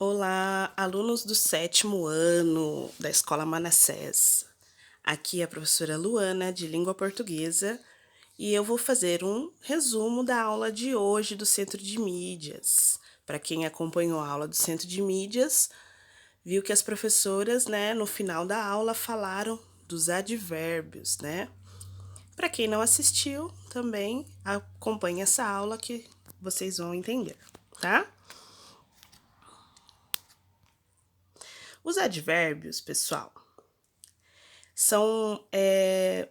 Olá, alunos do 7º ano da Escola Manassés. Aqui é a professora Luana, de Língua Portuguesa, e eu vou fazer um resumo da aula de hoje do Centro de Mídias. Para quem acompanhou a aula do Centro de Mídias, viu que as professoras, no final da aula falaram dos advérbios, Para quem não assistiu, também acompanhe essa aula que vocês vão entender, tá? Os advérbios, pessoal, são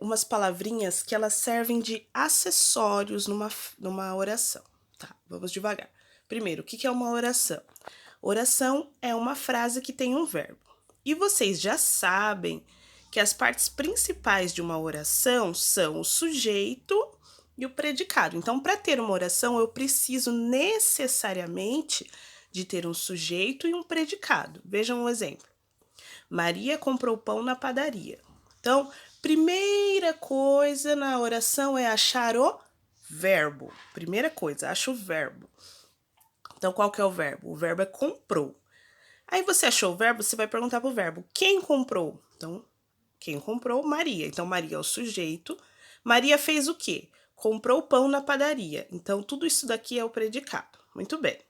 umas palavrinhas que elas servem de acessórios numa oração. Tá, vamos devagar. Primeiro, o que é uma oração? Oração é uma frase que tem um verbo. E vocês já sabem que as partes principais de uma oração são o sujeito e o predicado. Então, para ter uma oração, eu preciso necessariamente de ter um sujeito e um predicado. Vejam um exemplo. Maria comprou pão na padaria. Então, primeira coisa na oração é achar o verbo. Primeira coisa, acha o verbo. Então, qual que é o verbo? O verbo é comprou. Aí você achou o verbo, você vai perguntar pro verbo, quem comprou? Então, quem comprou? Maria. Então, Maria é o sujeito. Maria fez o quê? Comprou pão na padaria. Então, tudo isso daqui é o predicado. Muito bem.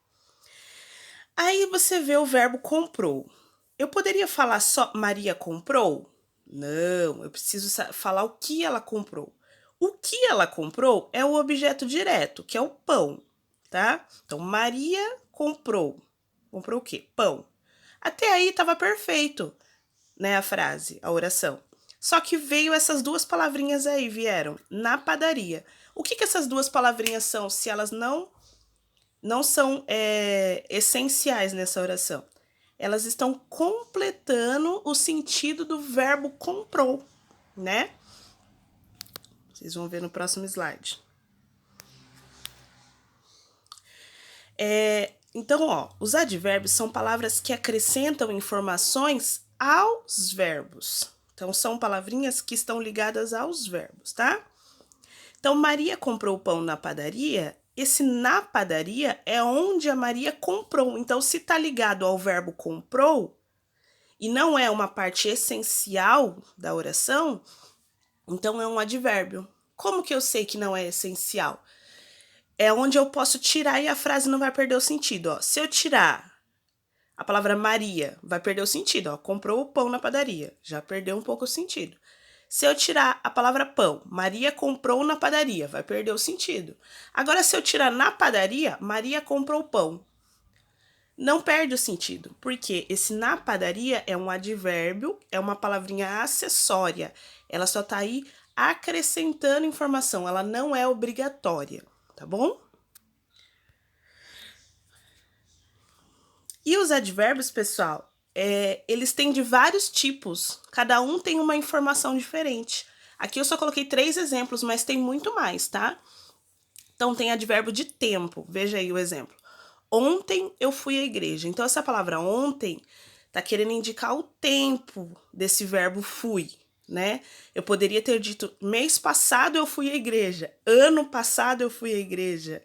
Aí você vê o verbo comprou. Eu poderia falar só Maria comprou? Não, eu preciso falar o que ela comprou. O que ela comprou é o objeto direto, que é o pão, tá? Então, Maria comprou. Comprou o quê? Pão. Até aí estava perfeito, a frase, a oração. Só que veio essas duas palavrinhas aí, vieram na padaria. O que essas duas palavrinhas são, se elas não são essenciais nessa oração? Elas estão completando o sentido do verbo comprou, né? Vocês vão ver no próximo slide. Então, os advérbios são palavras que acrescentam informações aos verbos. Então, são palavrinhas que estão ligadas aos verbos, tá? Então, Maria comprou pão na padaria. Esse na padaria é onde a Maria comprou. Então, se está ligado ao verbo comprou e não é uma parte essencial da oração, então é um advérbio. Como que eu sei que não é essencial? É onde eu posso tirar e a frase não vai perder o sentido. Se eu tirar a palavra Maria, vai perder o sentido. Comprou o pão na padaria, já perdeu um pouco o sentido. Se eu tirar a palavra pão, Maria comprou na padaria, vai perder o sentido. Agora, se eu tirar na padaria, Maria comprou pão, não perde o sentido, porque esse na padaria é um advérbio, é uma palavrinha acessória. Ela só tá aí acrescentando informação, ela não é obrigatória, tá bom? E os advérbios, pessoal, eles têm de vários tipos, cada um tem uma informação diferente. Aqui eu só coloquei 3 exemplos, mas tem muito mais, tá? Então, tem advérbio de tempo, veja aí o exemplo. Ontem eu fui à igreja. Então, essa palavra ontem tá querendo indicar o tempo desse verbo fui, né? Eu poderia ter dito mês passado eu fui à igreja, ano passado eu fui à igreja.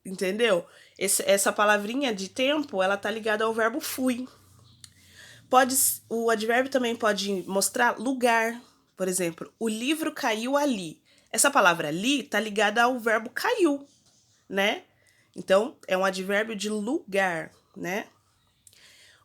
Entendeu? Essa palavrinha de tempo, ela tá ligada ao verbo fui. O advérbio também pode mostrar lugar. Por exemplo, o livro caiu ali. Essa palavra ali tá ligada ao verbo caiu, né? Então, é um advérbio de lugar, né?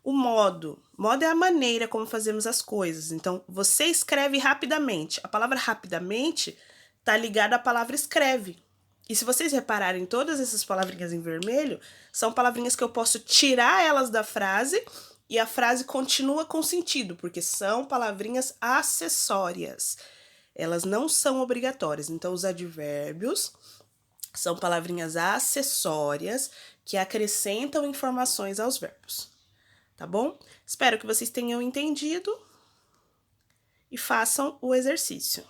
O modo. Modo é a maneira como fazemos as coisas. Então, você escreve rapidamente. A palavra rapidamente tá ligada à palavra escreve. E se vocês repararem, todas essas palavrinhas em vermelho são palavrinhas que eu posso tirar elas da frase e a frase continua com sentido, porque são palavrinhas acessórias. Elas não são obrigatórias. Então, os advérbios são palavrinhas acessórias que acrescentam informações aos verbos. Tá bom? Espero que vocês tenham entendido e façam o exercício.